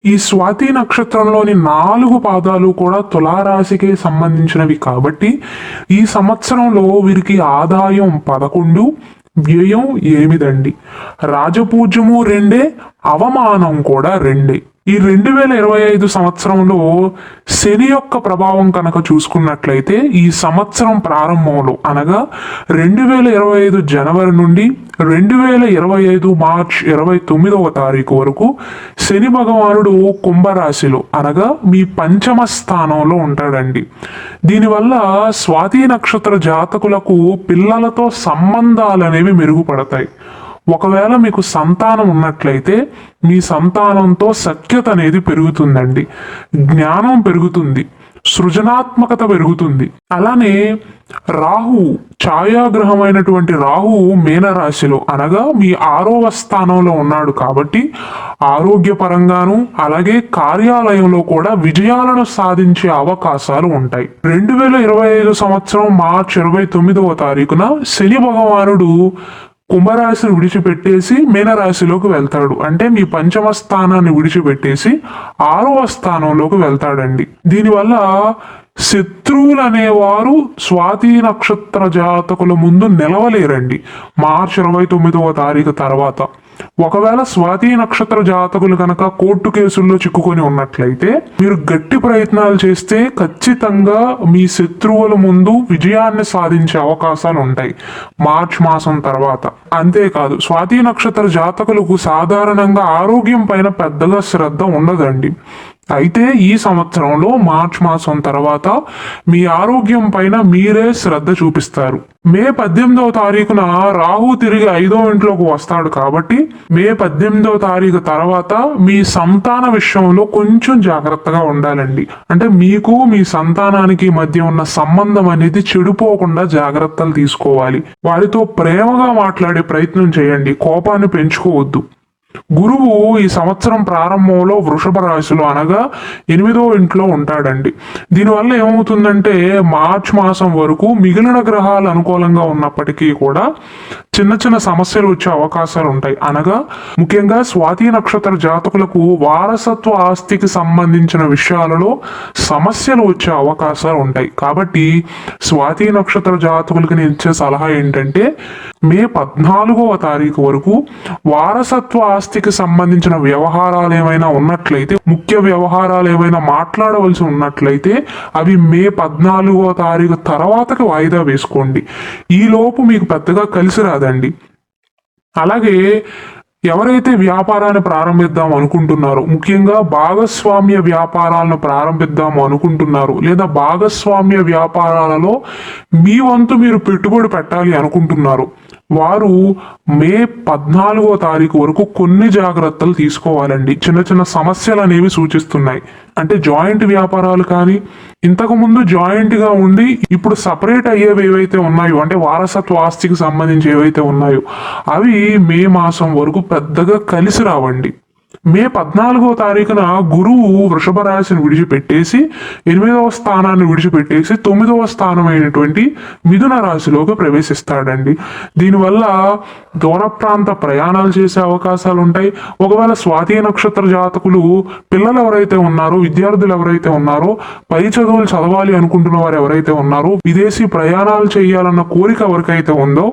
ఈ స్వాతి నక్షత్రంలోని 4 పాదాలు కూడా తులారాశికి సంబంధించినవి కాబట్టి ఈ సంవత్సరంలో వీరికి ఆదాయం 11, వ్యయం 8 అండి. రాజపూజ్యము 2, అవమానం కూడా 2. ఈ 2025 సంవత్సరంలో శని యొక్క ప్రభావం కనుక చూసుకున్నట్లయితే ఈ సంవత్సరం ప్రారంభంలో అనగా 2025 జనవరి నుండి 2025 మార్చ్ 29వ తారీఖు వరకు శని భగవానుడు కుంభరాశిలో అనగా మీ పంచమ స్థానంలో ఉంటాడండి. దీనివల్ల స్వాతి నక్షత్ర జాతకులకు పిల్లలతో సంబంధాలు అనేవి మెరుగుపడతాయి. ఒకవేళ మీకు సంతానం ఉన్నట్లయితే మీ సంతానంతో సఖ్యత అనేది పెరుగుతుందండి, జ్ఞానం పెరుగుతుంది, సృజనాత్మకత పెరుగుతుంది. అలానే రాహు ఛాయాగ్రహమైనటువంటి రాహు మీనరాశిలో అనగా మీ 6వ స్థానంలో ఉన్నాడు కాబట్టి ఆరోగ్యపరంగాను అలాగే కార్యాలయంలో కూడా విజయాలను సాధించే అవకాశాలు ఉంటాయి. 2025 సంవత్సరం మార్చి 29వ తారీఖున శని భగవానుడు కుంభరాశిని విడిచిపెట్టేసి మీనరాశిలోకి వెళ్తాడు. అంటే మీ పంచమ స్థానాన్ని విడిచిపెట్టేసి 6వ స్థానంలోకి వెళ్తాడండి. దీనివల్ల శత్రువులు అనేవారు స్వాతి నక్షత్ర జాతకుల ముందు నిలవలేరండి మార్చి 29వ తారీఖు తర్వాత. ఒకవేళ స్వాతి నక్షత్ర జాతకులు కనుక కోర్టు కేసుల్లో చిక్కుకొని ఉన్నట్లయితే మీరు గట్టి ప్రయత్నాలు చేస్తే ఖచ్చితంగా మీ శత్రువుల ముందు విజయాన్ని సాధించే అవకాశాలు ఉంటాయి మార్చ్ మాసం తర్వాత. అంతేకాదు స్వాతి నక్షత్ర జాతకులకు సాధారణంగా ఆరోగ్యం పైన పెద్దగా శ్రద్ధ ఉండదండి. అయితే ఈ సంవత్సరంలో మార్చ్ మాసం తర్వాత మీ ఆరోగ్యం పైన మీరే శ్రద్ధ చూపిస్తారు. మే 18వ తారీఖున రాహు తిరిగి 5వ ఇంట్లోకి వస్తాడు కాబట్టి మే 18వ తారీఖు తర్వాత మీ సంతాన విషయంలో కొంచెం జాగ్రత్తగా ఉండాలండి. అంటే మీకు మీ సంతానానికి మధ్య ఉన్న సంబంధం అనేది చెడిపోకుండా జాగ్రత్తలు తీసుకోవాలి. వారితో ప్రేమగా మాట్లాడే ప్రయత్నం చేయండి, కోపాన్ని పెంచుకోవద్దు. గురువు ఈ సంవత్సరం ప్రారంభంలో వృషభ రాశిలో అనగా 8వ ఇంట్లో ఉంటాడండి. దీనివల్ల ఏమవుతుందంటే మార్చ్ మాసం వరకు మిగిలిన గ్రహాలు అనుకూలంగా ఉన్నప్పటికీ కూడా చిన్న చిన్న సమస్యలు వచ్చే అవకాశాలు ఉంటాయి. అనగా ముఖ్యంగా స్వాతి నక్షత్ర జాతకులకు వారసత్వ ఆస్తికి సంబంధించిన విషయాలలో సమస్యలు వచ్చే అవకాశాలు ఉంటాయి. కాబట్టి స్వాతి నక్షత్ర జాతకులకి నేను ఇచ్చే సలహా ఏంటంటే మే 14వ తారీఖు వరకు వారసత్వ ఆస్తికి సంబంధించిన వ్యవహారాలు ఏమైనా ఉన్నట్లయితే, ముఖ్య వ్యవహారాలు ఏమైనా మాట్లాడవలసి ఉన్నట్లయితే అవి మే 14వ తారీఖు తర్వాతకి వాయిదా వేసుకోండి. ఈ లోపు మీకు పెద్దగా కలిసి రాదండి. అలాగే ఎవరైతే వ్యాపారాన్ని ప్రారంభిద్దాం అనుకుంటున్నారో, ముఖ్యంగా భాగస్వామ్య వ్యాపారాలను ప్రారంభిద్దాము అనుకుంటున్నారు లేదా భాగస్వామ్య వ్యాపారాలలో మీ వంతు మీరు పెట్టుబడి పెట్టాలి అనుకుంటున్నారు, వారు మే 14వ తారీఖు వరకు కొన్ని జాగ్రత్తలు తీసుకోవాలండి. చిన్న చిన్న సమస్యలు అనేవి సూచిస్తున్నాయి. అంటే జాయింట్ వ్యాపారాలు కానీ ఇంతకుముందు జాయింట్గా ఉండి ఇప్పుడు సపరేట్ అయ్యేవి ఏవైతే ఉన్నాయో, అంటే వారసత్వ ఆస్తికి సంబంధించి ఏవైతే ఉన్నాయో అవి మే మాసం వరకు పెద్దగా కలిసి రావండి. మే 14వ తారీఖున గురువు వృషభ రాశిని విడిచిపెట్టేసి 8వ స్థానాన్ని విడిచిపెట్టేసి 9వ స్థానమైనటువంటి మిథున రాశిలోకి ప్రవేశిస్తాడండి. దీనివల్ల దూర ప్రాంత ప్రయాణాలు చేసే అవకాశాలు ఉంటాయి. ఒకవేళ స్వాతి నక్షత్ర జాతకులు పిల్లలు ఎవరైతే ఉన్నారో, విద్యార్థులు ఎవరైతే ఉన్నారో, పై చదువులు చదవాలి అనుకుంటున్న వారు ఎవరైతే ఉన్నారో, విదేశీ ప్రయాణాలు చేయాలన్న కోరిక ఎవరికైతే ఉందో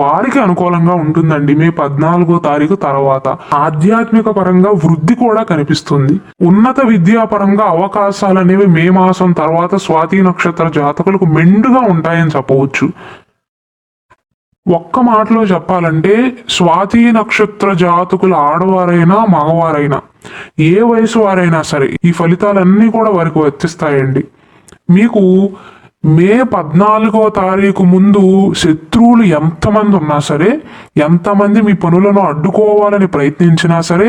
వారికి అనుకూలంగా ఉంటుందండి మే 14వ తారీఖు తర్వాత. ఆధ్యాత్మిక పరంగా వృద్ధి కూడా కనిపిస్తుంది. ఉన్నత విద్యాపరంగా అవకాశాలు అనేవి మే మాసం తర్వాత స్వాతి నక్షత్ర జాతకులకు మెండుగా ఉంటాయని చెప్పవచ్చు. ఒక్క మాటలో చెప్పాలంటే స్వాతి నక్షత్ర జాతకులు ఆడవారైనా మగవారైనా ఏ వయసు వారైనా సరే ఈ ఫలితాలన్నీ కూడా వారికి వర్తిస్తాయండి. మీకు మే 14వ తారీఖు ముందు శత్రువులు ఎంతమంది ఉన్నా సరే, ఎంతమంది మీ పనులను అడ్డుకోవాలని ప్రయత్నించినా సరే,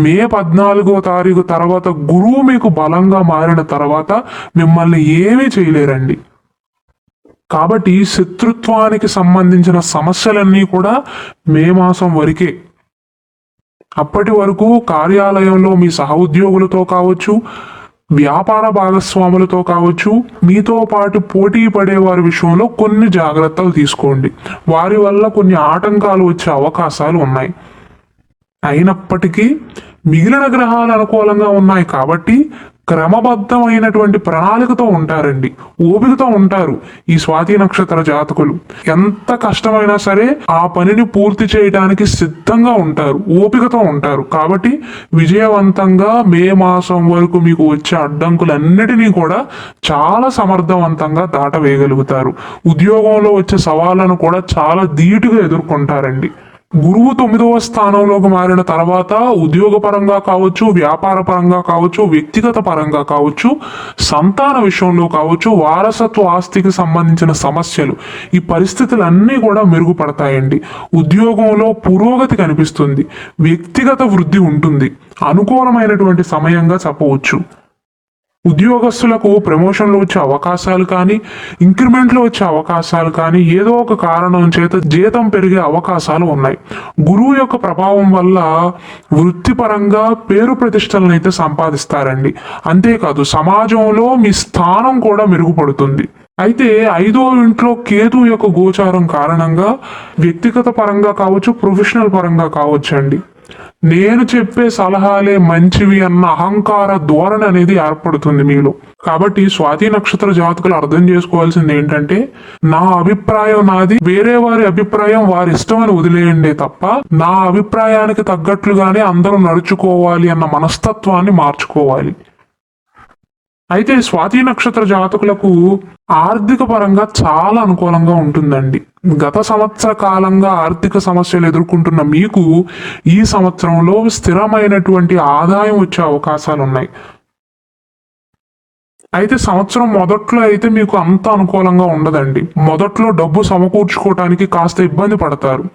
మే 14వ తారీఖు తర్వాత గురువు మీకు బలంగా మారిన తర్వాత మిమ్మల్ని ఏమీ చేయలేరండి. కాబట్టి శత్రుత్వానికి సంబంధించిన సమస్యలన్నీ కూడా మే మాసం వరకే. అప్పటి వరకు కార్యాలయంలో మీ సహోద్యోగులతో కావచ్చు, వ్యాపార భాగస్వాములతో కావచ్చు, మీతో పాటు పోటీ పడే వారి విషయంలో కొన్ని జాగ్రత్తలు తీసుకోండి. వారి వల్ల కొన్ని ఆటంకాలు వచ్చే అవకాశాలు ఉన్నాయి. అయినప్పటికీ మిగిలిన గ్రహాలు అనుకూలంగా ఉన్నాయి కాబట్టి క్రమబద్ధమైనటువంటి ప్రణాళికతో ఉంటారండి, ఓపికతో ఉంటారు ఈ స్వాతి నక్షత్ర జాతకులు. ఎంత కష్టమైనా సరే ఆ పనిని పూర్తి చేయడానికి సిద్ధంగా ఉంటారు, ఓపికతో ఉంటారు. కాబట్టి విజయవంతంగా మే మాసం వరకు మీకు వచ్చే అడ్డంకులన్నిటినీ కూడా చాలా సమర్థవంతంగా దాటవేయగలుగుతారు. ఉద్యోగంలో వచ్చే సవాళ్లను కూడా చాలా ధీటుగా ఎదుర్కొంటారండి. గురువు 9వ స్థానంలోకి మారిన తర్వాత ఉద్యోగపరంగా కావచ్చు, వ్యాపార పరంగా కావచ్చు, వ్యక్తిగత పరంగా కావచ్చు, సంతాన విషయంలో కావచ్చు, వారసత్వ ఆస్తికి సంబంధించిన సమస్యలు, ఈ పరిస్థితులన్నీ కూడా మెరుగుపడతాయండి. ఉద్యోగంలో పురోగతి కనిపిస్తుంది, వ్యక్తిగత వృద్ధి ఉంటుంది. అనుకూలమైనటువంటి సమయంగా చెప్పవచ్చు. ఉద్యోగస్తులకు ప్రమోషన్లు వచ్చే అవకాశాలు కానీ, ఇంక్రిమెంట్లు వచ్చే అవకాశాలు కానీ, ఏదో ఒక కారణం చేత జీతం పెరిగే అవకాశాలు ఉన్నాయి. గురువు యొక్క ప్రభావం వల్ల వృత్తిపరంగా పేరు ప్రతిష్టలను అయితే సంపాదిస్తారండి. అంతేకాదు సమాజంలో మీ స్థానం కూడా మెరుగుపడుతుంది. అయితే 5వ ఇంట్లో కేతు యొక్క గోచారం కారణంగా వ్యక్తిగత పరంగా కావచ్చు, ప్రొఫెషనల్ పరంగా కావచ్చు అండి, నేను చెప్పే సలహాలే మంచివి అన్న అహంకార ధోరణి అనేది ఏర్పడుతుంది మీలో. కాబట్టి స్వాతి నక్షత్ర జాతకులు అర్థం చేసుకోవాల్సింది ఏంటంటే, నా అభిప్రాయం నాది, వేరే వారి అభిప్రాయం వారి ఇష్టం అని వదిలేయండి తప్ప నా అభిప్రాయానికి తగ్గట్లుగానే అందరూ నడుచుకోవాలి అన్న మనస్తత్వాన్ని మార్చుకోవాలి. అయితే స్వాతి నక్షత్ర జాతకులకు ఆర్థిక పరంగా చాలా అనుకూలంగా ఉంటుందండి. గత సంవత్సర కాలంగా ఆర్థిక సమస్యలు ఎదుర్కొంటున్న మీకు ఈ సంవత్సరంలో స్థిరమైనటువంటి ఆదాయం వచ్చే అవకాశాలు ఉన్నాయి. అయితే సంవత్సరం మొదట్లో అయితే మీకు అంత అనుకూలంగా ఉండదండి. మొదట్లో డబ్బు సమకూర్చుకోవటానికి కాస్త ఇబ్బంది పడతారు.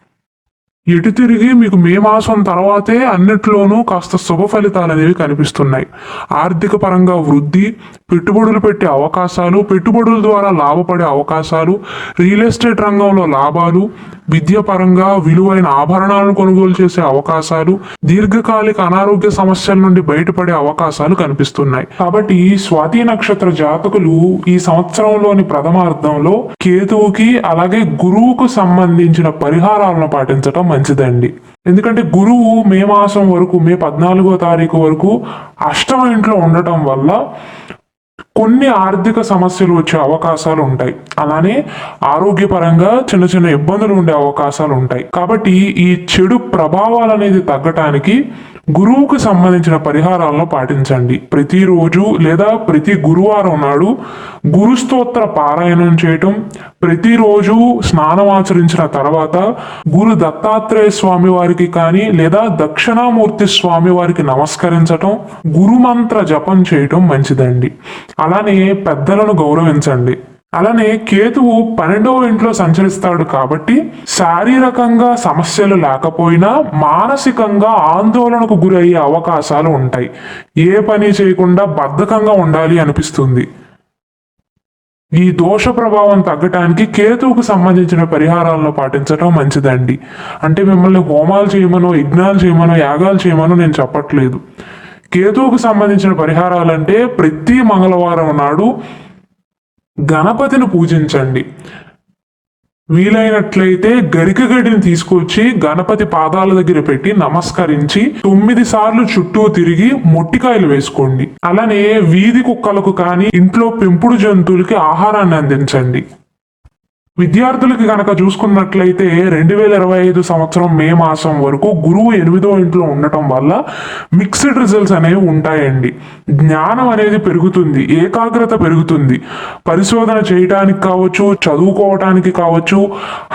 ఎటు తిరిగి మీకు మే మాసం తర్వాతే అన్నిట్లోనూ కాస్త శుభ ఫలితాలు అనేవి కనిపిస్తున్నాయి. ఆర్థిక పరంగా వృద్ధి, పెట్టుబడులు పెట్టే అవకాశాలు, పెట్టుబడుల ద్వారా లాభపడే అవకాశాలు, రియల్ ఎస్టేట్ రంగంలో లాభాలు, విద్య పరంగా విలువైన ఆభరణాలను కొనుగోలు చేసే అవకాశాలు, దీర్ఘకాలిక అనారోగ్య సమస్యల నుండి బయటపడే అవకాశాలు కనిపిస్తున్నాయి. కాబట్టి స్వాతి నక్షత్ర జాతకులు ఈ సంవత్సరంలోని ప్రథమార్థంలో కేతువుకి అలాగే గురువుకు సంబంధించిన పరిహారాలను పాటించడం మంచిదండి. ఎందుకంటే గురువు మే మాసం వరకు, మే 14వ తారీఖు వరకు 8వ ఇంట్లో ఉండటం వల్ల కొన్ని ఆర్థిక సమస్యలు వచ్చే అవకాశాలు ఉంటాయి. అలానే ఆరోగ్యపరంగా చిన్న చిన్న ఇబ్బందులు ఉండే అవకాశాలు ఉంటాయి. కాబట్టి ఈ చెడు ప్రభావాలు అనేది తగ్గటానికి గురువుకు సంబంధించిన పరిహారాలను పాటించండి. ప్రతిరోజు లేదా ప్రతి గురువారం నాడు గురు స్తోత్ర పారాయణం చేయటం, ప్రతిరోజు స్నానం ఆచరించిన తర్వాత గురు దత్తాత్రేయ స్వామి వారికి కానీ లేదా దక్షిణామూర్తి స్వామి వారికి నమస్కరించటం, గురు మంత్ర జపం చేయటం మంచిదండి. అలానే పెద్దలను గౌరవించండి. అలానే కేతువు 12వ ఇంట్లో సంచరిస్తాడు కాబట్టి శారీరకంగా సమస్యలు లేకపోయినా మానసికంగా ఆందోళనకు గురయ్యే అవకాశాలు ఉంటాయి. ఏ పని చేయకుండా బద్ధకంగా ఉండాలి అనిపిస్తుంది. ఈ దోష ప్రభావం తగ్గటానికి కేతువుకు సంబంధించిన పరిహారాలను పాటించడం మంచిదండి. అంటే మిమ్మల్ని హోమాలు చేయమనో, యజ్ఞాలు చేయమనో, యాగాలు చేయమనో నేను చెప్పట్లేదు. కేతువుకు సంబంధించిన పరిహారాలంటే ప్రతి మంగళవారం నాడు గణపతిని పూజించండి. వీలైనట్లయితే గరిక గడిని తీసుకొచ్చి గణపతి పాదాల దగ్గర పెట్టి నమస్కరించి 9 సార్లు చుట్టూ తిరిగి మొట్టికాయలు వేసుకోండి. అలానే వీధి కుక్కలకు కానీ ఇంట్లో పెంపుడు జంతువులకి ఆహారాన్ని అందించండి. విద్యార్థులకి కనుక చూసుకున్నట్లయితే 2025 సంవత్సరం మే మాసం వరకు గురువు 8వ ఇంట్లో ఉండటం వల్ల మిక్స్డ్ రిజల్ట్స్ అనేవి ఉంటాయండి. జ్ఞానం అనేది పెరుగుతుంది, ఏకాగ్రత పెరుగుతుంది. పరిశోధన చేయడానికి కావచ్చు, చదువుకోవటానికి కావచ్చు,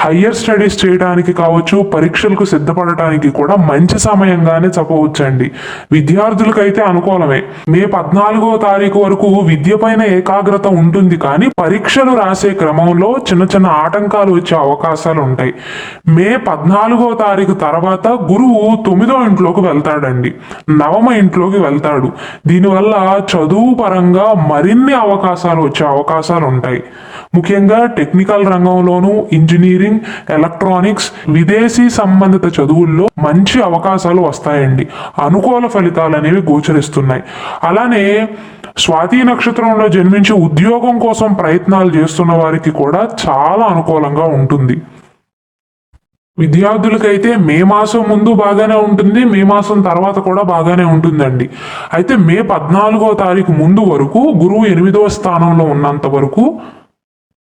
హయ్యర్ స్టడీస్ చేయడానికి కావచ్చు, పరీక్షలకు సిద్ధపడటానికి కూడా మంచి సమయంగానే చెప్పవచ్చండి. విద్యార్థులకైతే అనుకూలమే. మే 14వ తారీఖు వరకు విద్య పైన ఏకాగ్రత ఉంటుంది, కానీ పరీక్షలు రాసే క్రమంలో చిన్న చిన్న ఆటంకాలు వచ్చే అవకాశాలు ఉంటాయి. మే 14వ తారీఖు తర్వాత గురువు 9వ ఇంట్లోకి వెళ్తాడండి, 9వ ఇంట్లోకి వెళ్తాడు. దీనివల్ల చదువు పరంగా మరిన్ని అవకాశాలు వచ్చే అవకాశాలు ఉంటాయి. ముఖ్యంగా టెక్నికల్ రంగంలోనూ, ఇంజనీరింగ్, ఎలక్ట్రానిక్స్, విదేశీ సంబంధిత చదువుల్లో మంచి అవకాశాలు వస్తాయండి. అనుకూల ఫలితాలు అనేవి గోచరిస్తున్నాయి. అలానే స్వాతి నక్షత్రంలో జన్మించి ఉద్యోగం కోసం ప్రయత్నాలు చేస్తున్న వారికి కూడా చాలా అనుకూలంగా ఉంటుంది. విద్యార్థులకైతే మే మాసం ముందు బాగానే ఉంటుంది, మే మాసం తర్వాత కూడా బాగానే ఉంటుందండి. అయితే మే 14వ తారీఖు ముందు వరకు గురువు 8వ స్థానంలో ఉన్నంత వరకు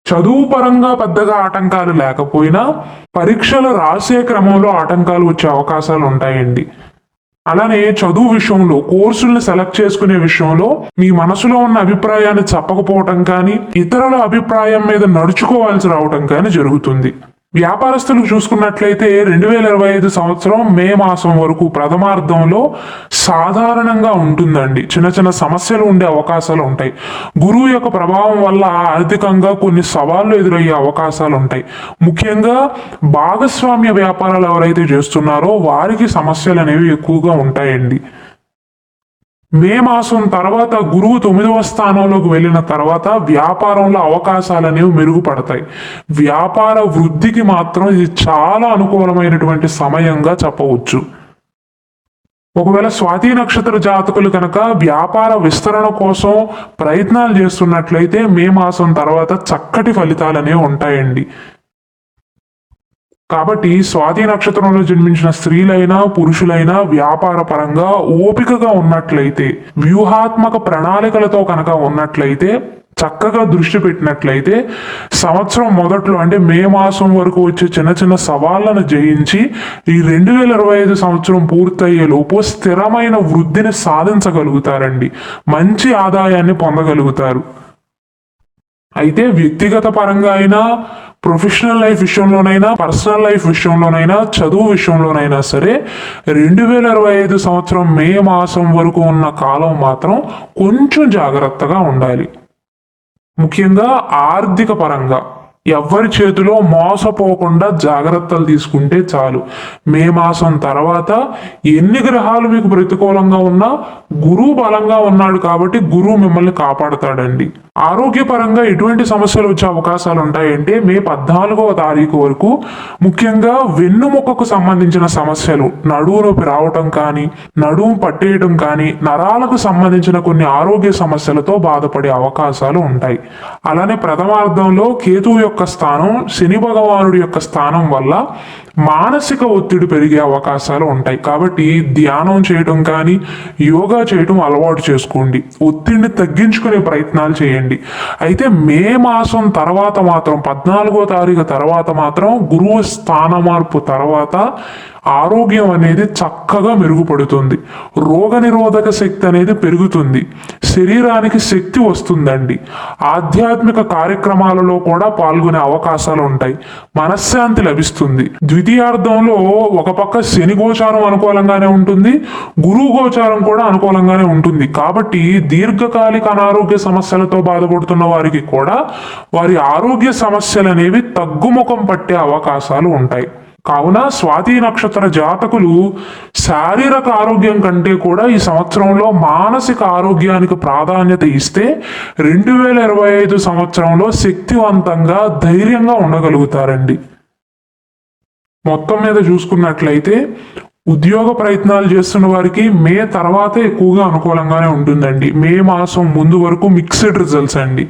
చదువు పరంగా పెద్దగా ఆటంకాలు లేకపోయినా పరీక్షలు రాసే క్రమంలో ఆటంకాలు వచ్చే అవకాశాలు ఉంటాయండి. అలానే చదువు విషయంలో కోర్సుల్ని సెలెక్ట్ చేసుకునే విషయంలో మీ మనసులో ఉన్న అభిప్రాయాన్ని చెప్పకపోవటం కానీ ఇతరుల అభిప్రాయం మీద నడుచుకోవాల్సి రావటం కానీ జరుగుతుంది. వ్యాపారస్తులు చూసుకున్నట్లయితే 2025 సంవత్సరం మే మాసం వరకు ప్రథమార్థంలో సాధారణంగా ఉంటుందండి. చిన్న చిన్న సమస్యలు ఉండే అవకాశాలు ఉంటాయి. గురువు యొక్క ప్రభావం వల్ల ఆర్థికంగా కొన్ని సవాళ్లు ఎదురయ్యే అవకాశాలు ఉంటాయి. ముఖ్యంగా భాగస్వామ్య వ్యాపారాలు ఎవరైతే చేస్తున్నారో వారికి సమస్యలు అనేవి ఎక్కువగా ఉంటాయండి. మే మాసం తర్వాత గురువు 9వ స్థానంలోకి వెళ్ళిన తర్వాత వ్యాపారంలో అవకాశాలు అనేవి మెరుగుపడతాయి. వ్యాపార వృద్ధికి మాత్రం ఇది చాలా అనుకూలమైనటువంటి సమయంగా చెప్పవచ్చు. ఒకవేళ స్వాతి నక్షత్ర జాతకులు కనుక వ్యాపార విస్తరణ కోసం ప్రయత్నాలు చేస్తున్నట్లయితే మే మాసం తర్వాత చక్కటి ఫలితాలు అనేవి ఉంటాయండి. కాబట్టి స్వాతి నక్షత్రంలో జన్మించిన స్త్రీలైనా పురుషులైనా వ్యాపార పరంగా ఓపికగా ఉన్నట్లయితే, వ్యూహాత్మక ప్రణాళికలతో కనుక ఉన్నట్లయితే, చక్కగా దృష్టి పెట్టినట్లయితే సంవత్సరం మొదట్లో అంటే మే మాసం వరకు వచ్చే చిన్న చిన్న సవాళ్లను జయించి ఈ 2025 సంవత్సరం పూర్తయ్యే లోపు స్థిరమైన వృద్ధిని సాధించగలుగుతారండి. మంచి ఆదాయాన్ని పొందగలుగుతారు. అయితే వ్యక్తిగత పరంగా అయినా, ప్రొఫెషనల్ లైఫ్ విషయంలోనైనా, పర్సనల్ లైఫ్ విషయంలోనైనా, చదువు విషయంలోనైనా సరే 2025 సంవత్సరం మే మాసం వరకు ఉన్న కాలం మాత్రం కొంచెం జాగ్రత్తగా ఉండాలి. ముఖ్యంగా ఆర్థిక పరంగా ఎవ్వరి చేతిలో మోసపోకుండా జాగ్రత్తలు తీసుకుంటే చాలు. మే మాసం తర్వాత ఎన్ని గ్రహాలు మీకు ప్రతికూలంగా ఉన్నా గురువు బలంగా ఉన్నాడు కాబట్టి గురువు మిమ్మల్ని కాపాడుతాడండి. ఆరోగ్యపరంగా ఎటువంటి సమస్యలు వచ్చే అవకాశాలు ఉంటాయంటే మే 14వ తారీఖు వరకు ముఖ్యంగా వెన్నుముకకు సంబంధించిన సమస్యలు, నడుము నొప్పి రావటం కానీ, నడుము పట్టేయటం కానీ, నరాలకు సంబంధించిన కొన్ని ఆరోగ్య సమస్యలతో బాధపడే అవకాశాలు ఉంటాయి. అలానే ప్రథమార్థంలో కేతువు యొక్క స్థానం, శని భగవానుడి యొక్క స్థానం వల్ల మానసిక ఒత్తిడి పెరిగే అవకాశాలు ఉంటాయి. కాబట్టి ధ్యానం చేయడం కానీ, యోగా చేయడం అలవాటు చేసుకోండి. ఒత్తిడిని తగ్గించుకునే ప్రయత్నాలు చేయండి. అయితే మే మాసం తర్వాత మాత్రం 14వ తారీఖు తర్వాత మాత్రం గురువు స్థాన మార్పు తర్వాత ఆరోగ్యం అనేది చక్కగా మెరుగుపడుతుంది. రోగనిరోధక శక్తి అనేది పెరుగుతుంది. శరీరానికి శక్తి వస్తుందండి. ఆధ్యాత్మిక కార్యక్రమాలలో కూడా పాల్గొనే అవకాశాలు ఉంటాయి. మనశ్శాంతి లభిస్తుంది. ద్వితీయార్థంలో ఒక పక్క శని గోచారం అనుకూలంగానే ఉంటుంది, గురువు గోచారం కూడా అనుకూలంగానే ఉంటుంది. కాబట్టి దీర్ఘకాలిక అనారోగ్య సమస్యలతో బాధపడుతున్న వారికి కూడా వారి ఆరోగ్య సమస్యలు అనేవి తగ్గుముఖం పట్టే అవకాశాలు ఉంటాయి. కావున స్వాతి నక్షత్ర జాతకులు శారీరక ఆరోగ్యం కంటే కూడా ఈ సంవత్సరంలో మానసిక ఆరోగ్యానికి ప్రాధాన్యత ఇస్తే 2025 సంవత్సరంలో శక్తివంతంగా ధైర్యంగా ఉండగలుగుతారండి. మొత్తం మీద చూసుకున్నట్లయితే ఉద్యోగ ప్రయత్నాలు చేస్తున్న వారికి మే తర్వాత ఎక్కువగా అనుకూలంగానే ఉంటుందండి. మే మాసం ముందు వరకు మిక్స్డ్ రిజల్ట్స్ అండి.